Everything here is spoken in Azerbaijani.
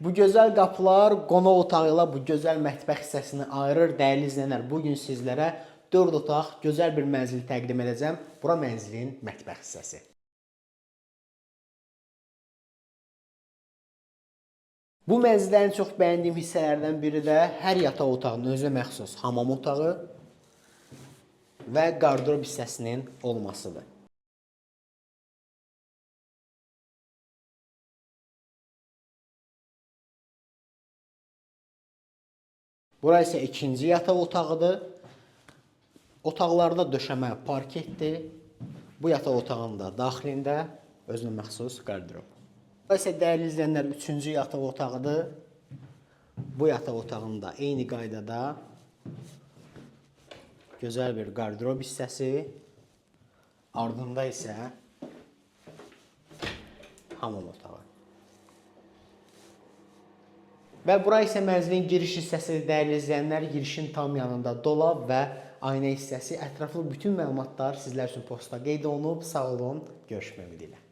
Bu gözəl qapılar qonaq otağı ilə bu gözəl mətbəx hissəsini ayırır. Dəyərli izləyənlər, bugün sizlərə 4 otaq gözəl bir mənzil təqdim edəcəm. Bura mənzilin mətbəx hissəsi. Bu mənzildə ən çox bəyəndiyim hissələrdən biri də hər yataq otağının özünə məxsus hamam otağı və qardırob hissəsinin olmasıdır. Bura isə ikinci yataq otağıdır. Otaqlarda döşəmə parketdir. Bu yataq otağında daxilində özünə məxsus qardırob. Bura isə dəyərli izləyənlər üçüncü yataq otağıdır. Bu yataq otağında eyni qaydada gözəl bir qardırob hissəsi. Ardında isə hamam otağı. Və bura isə mənzilin giriş hissəsi, dəyərli izləyənlər, girişin tam yanında dolab və aynə hissəsi, ətraflı bütün məlumatlar sizlər üçün postda qeyd olunub. Sağ olun, görüşmək ümidilə.